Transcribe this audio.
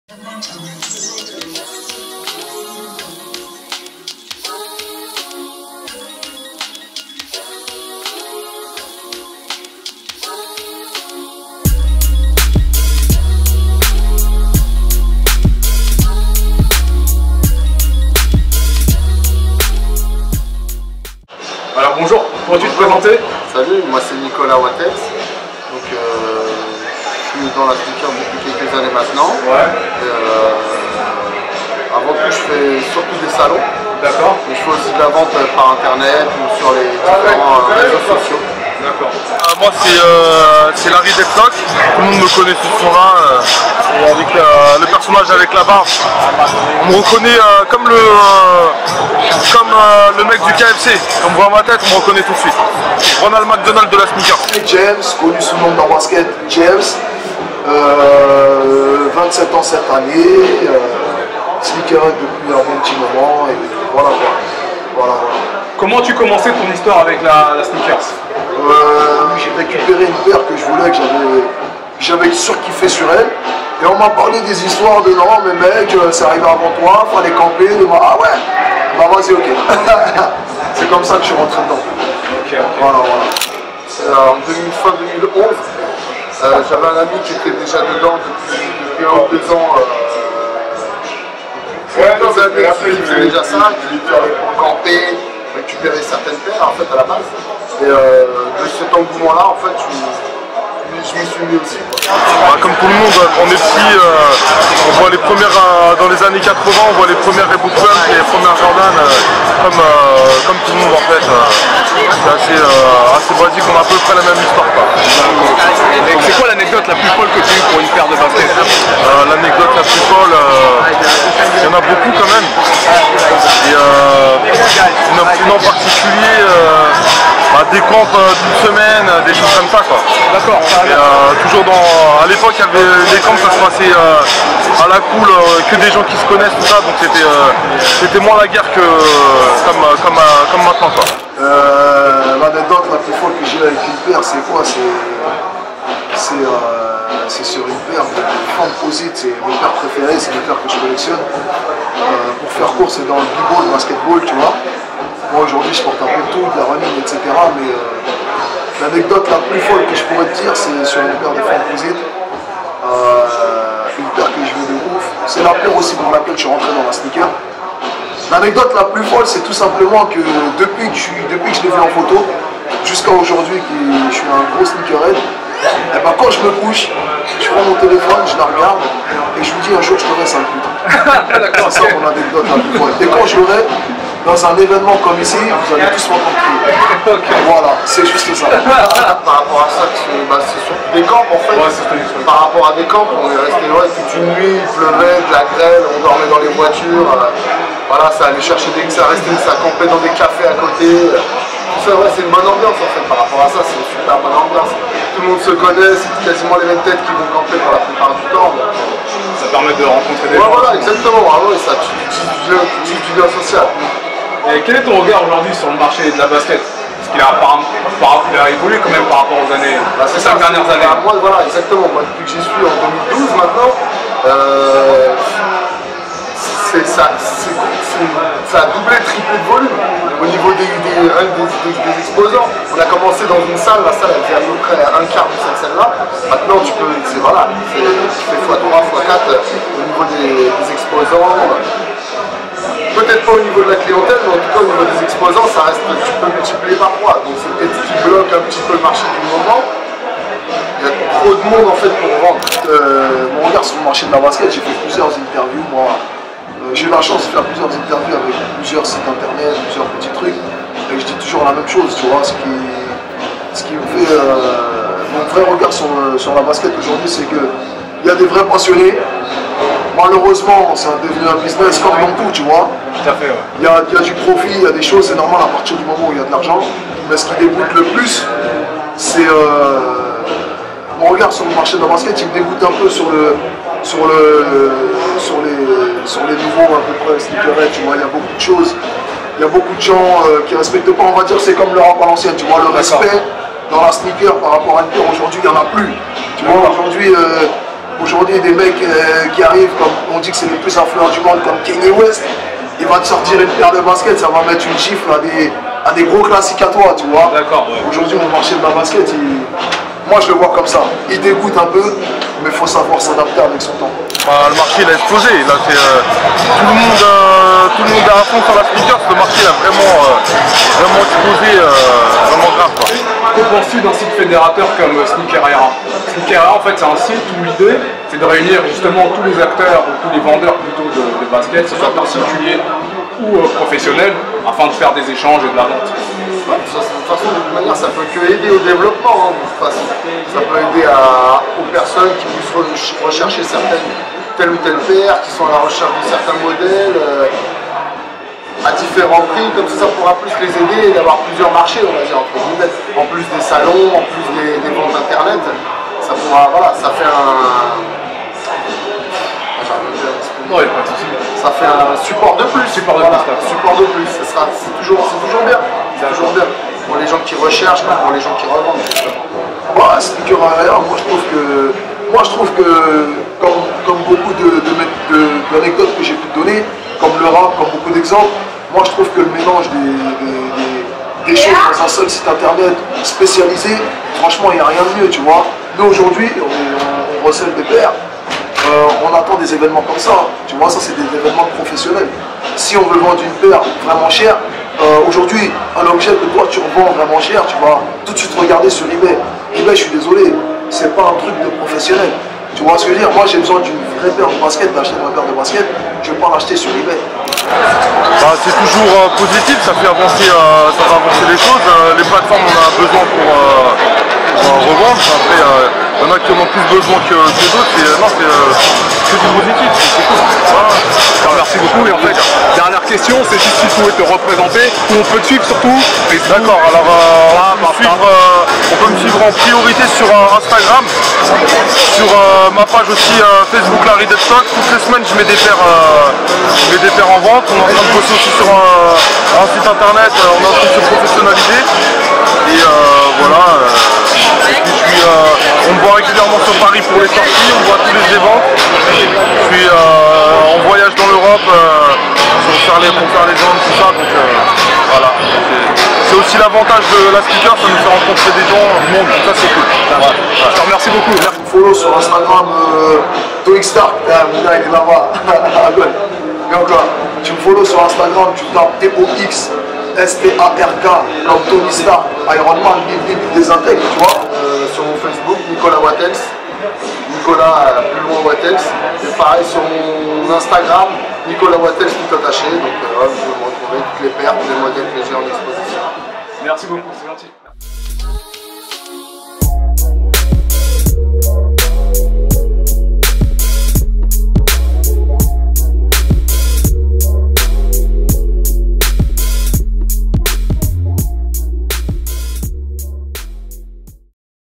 Alors bonjour, pourrais-tu te présenter? Salut, moi c'est Nicolas Wattels. Donc je suis dans la sneaker depuis quelques années maintenant. Ouais. Avant tout je fais surtout des salons. D'accord. Mais je fais aussi de la vente par internet ou sur les différents réseaux sociaux. D'accord. Moi c'est Larry Deadlock, tout le monde me connaît sous ce nom-là, et avec le personnage avec la barbe. On me reconnaît comme le mec du KFC, quand on voit ma tête on me reconnaît tout de suite. Ronald McDonald de la sneaker. James, connu sous le nom dans basket, James, 27 ans cette année, sneaker depuis un bon petit moment, et voilà. Comment tu commençais ton histoire avec la sneakers? J'ai récupéré une paire que je voulais, que j'avais surkiffé sur elle. Et on m'a parlé des histoires de non, mais mec, c'est arrivé avant toi, fallait camper. Ah ouais, bah vas-y, ok. C'est comme ça que je suis rentré dedans. Okay. Voilà. En fin 2011, j'avais un ami qui était déjà dedans depuis 1 ou 2 ans. Deux années qui faisait déjà ça, qui allait pour camper, récupérer certaines paires en fait à la base. Et de cet engouement-là, en fait, je m'y suis mis aussi. Comme tout le monde, quand on est petit, on voit les premières, dans les années 80, on voit les premières Reebok Pump, les premières Jordan, comme tout le monde en fait. C'est assez basique, on a à peu près la même histoire. C'est quoi l'anecdote la plus folle que tu as eue pour une paire de baskets? L'anecdote la plus folle, il y en a beaucoup quand même. Et une en particulier, des camps d'une semaine, des choses comme ça quoi. D'accord. Toujours à l'époque il y avait les camps, ça se passait à la cool, que des gens qui se connaissent, tout ça, donc c'était moins la guerre que comme maintenant quoi. L'anecdote la plus folle que j'ai avec une paire, c'est quoi? C'est sur une paire de Fanposite, c'est mes paires préférées, c'est mes paires que je collectionne. Pour faire court, c'est dans le b-ball, le basketball, tu vois. Moi aujourd'hui je porte un peu tout, de la running, etc. Mais l'anecdote la plus folle que je pourrais te dire, c'est sur une paire de Fanposite. Une paire que je veux de ouf. C'est la paire aussi pour laquelle je suis rentré dans la sneaker. L'anecdote la plus folle, c'est tout simplement que depuis que je l'ai vu en photo, jusqu'à aujourd'hui, que je suis un gros sneakerhead, et ben quand je me couche, je prends mon téléphone, je la regarde, et je me dis un jour je t'aurai sale pute. C'est ça mon anecdote la plus folle. Et quand je l'aurai, dans un événement comme ici, vous allez tous m'entendre crier. Voilà, c'est juste ça. Par rapport à ça, c'est surtout des camps en fait. Ouais, par rapport à des camps, on est resté loin toute une nuit, il pleuvait, de la grêle, on dormait dans les voitures. Voilà, ça allait chercher ça campait dans des cafés à côté. Tout ça, ouais, c'est une bonne ambiance en fait. Par rapport à ça, c'est une super bonne ambiance. Tout le monde se connaît, c'est quasiment les mêmes têtes qui vont camper pour la plupart du temps. Donc, ça permet de rencontrer des gens. Voilà, exactement. Ça tue du lien social. Et quel est ton regard aujourd'hui sur le marché de la basket? Parce qu'il a évolué quand même par rapport aux années, ces 5 dernières années. Moi, voilà, exactement. Moi, depuis que j'y suis en 2012 maintenant, ça a doublé, triplé de volume au niveau des exposants. On a commencé dans une salle, la salle elle fait à peu près un quart de cette salle-là. Maintenant tu fais x3, x4 au niveau des exposants. Peut-être pas au niveau de la clientèle, mais en tout cas au niveau des exposants, ça reste, tu peux multiplier par 3. Donc c'est peut-être ce qui bloque un petit peu le marché du moment. Il y a trop de monde en fait pour vendre. Mon regard sur le marché de la basket, j'ai fait plusieurs interviews moi. J'ai eu la chance de faire plusieurs interviews avec plusieurs sites internet, plusieurs petits trucs, et je dis toujours la même chose, tu vois, ce qui me fait mon vrai regard sur la basket aujourd'hui, c'est qu'il y a des vrais passionnés. Malheureusement, c'est devenu un business comme dans tout, tu vois. Tout à fait, ouais. Il y a du profit, il y a des choses, c'est normal à partir du moment où il y a de l'argent, mais ce qui dégoûte le plus, c'est mon regard sur le marché de la basket, il me dégoûte un peu sur les nouveaux à peu près sneakerheads, tu vois, il y a beaucoup de choses, il y a beaucoup de gens qui ne respectent pas, on va dire, c'est comme le rap à l'ancienne, tu vois, le respect dans la sneaker par rapport à une paire, aujourd'hui il n'y en a plus. Tu vois, aujourd'hui, Aujourd'hui, des mecs qui arrivent, comme on dit que c'est les plus influents du monde, comme Kanye West, il va te sortir une paire de baskets, ça va mettre une gifle à des gros classiques à toi, tu vois. D'accord, ouais. Aujourd'hui, mon marché de la basket, moi je le vois comme ça. Il dégoûte un peu, mais il faut savoir s'adapter avec son temps. Bah, le marché il a explosé. Là, tout le monde est à fond sur la sneakers. Le marché il a vraiment explosé, vraiment grave, quoi. Que penses-tu d'un site fédérateur comme Sneaker Era? Sneaker Era, en fait, c'est un site où l'idée, c'est de réunir justement tous les acteurs, ou tous les vendeurs plutôt de basket, que ce soit particuliers ou professionnels, afin de faire des échanges et de la vente. Ouais, de toute façon, de toute manière, ça peut que aider au développement. Hein, de toute façon. Ça peut aider aux personnes qui puissent rechercher telle ou telle paire, qui sont à la recherche de certains modèles à différents prix. Comme ça pourra plus les aider d'avoir plusieurs marchés, on va dire, entre guillemets. En plus des salons, en plus des ventes internet, ça pourra, voilà, ça fait ça fait un support de plus. Support de plus. C'est toujours bien. C'est toujours bien. Pour les gens qui recherchent, pas pour les gens qui revendent. Ouais, Sneaker Era, moi je trouve que comme beaucoup d'anecdotes que j'ai pu te donner, comme le rap, comme beaucoup d'exemples, moi je trouve que le mélange des choses dans un seul site internet spécialisé, franchement il n'y a rien de mieux, tu vois. Nous aujourd'hui, on recèle des paires. On attend des événements comme ça, tu vois, ça c'est des événements professionnels. Si on veut vendre une paire vraiment chère, aujourd'hui, un objet que toi tu revends vraiment cher, tu vas tout de suite regarder sur eBay. eBay, je suis désolé, c'est pas un truc de professionnel. Tu vois ce que je veux dire? Moi j'ai besoin d'une vraie paire de basket, d'acheter une vraie paire de basket, je vais pas l'acheter sur eBay. Bah, c'est toujours positif, ça fait avancer les choses. Les plateformes on a besoin pour revendre. Après, il y en a qui en ont plus besoin que d'autres. C'est du positif, c'est cool. Voilà. Je te remercie beaucoup. Et en fait, dernière question, c'est juste si tu pouvais te représenter, où on peut te suivre surtout. D'accord, alors on peut me suivre en priorité sur Instagram, sur ma page aussi Facebook Larry Deadstock. Toutes les semaines je mets des paires en vente. On est en train de bosser aussi sur un site internet, on est en train de se professionnaliser. Et voilà. Et puis on me voit régulièrement sur Paris pour les sorties, on voit tous les événements. Puis on voyage dans l'Europe pour faire les ventes, tout ça. Donc voilà. C'est aussi l'avantage de la sneaker, ça nous fait rencontrer des gens du monde, ça c'est cool. Ouais. Je te remercie beaucoup. Merci. Follow sur Instagram Toixstar, mon gars il est là-bas, à gauche. Et encore, tu me follow sur Instagram, tu tapes TOXSTARK, comme Tony Stark, Iron Man, Big désintègre, tu vois. Sur mon Facebook, Nicolas Wattels. Nicolas plus loin Wattels. Et pareil sur mon Instagram, Nicolas Wattels tout attaché. Donc vous pouvez me retrouver toutes les paires, tous les modèles que j'ai en exposition. Merci beaucoup, c'est gentil.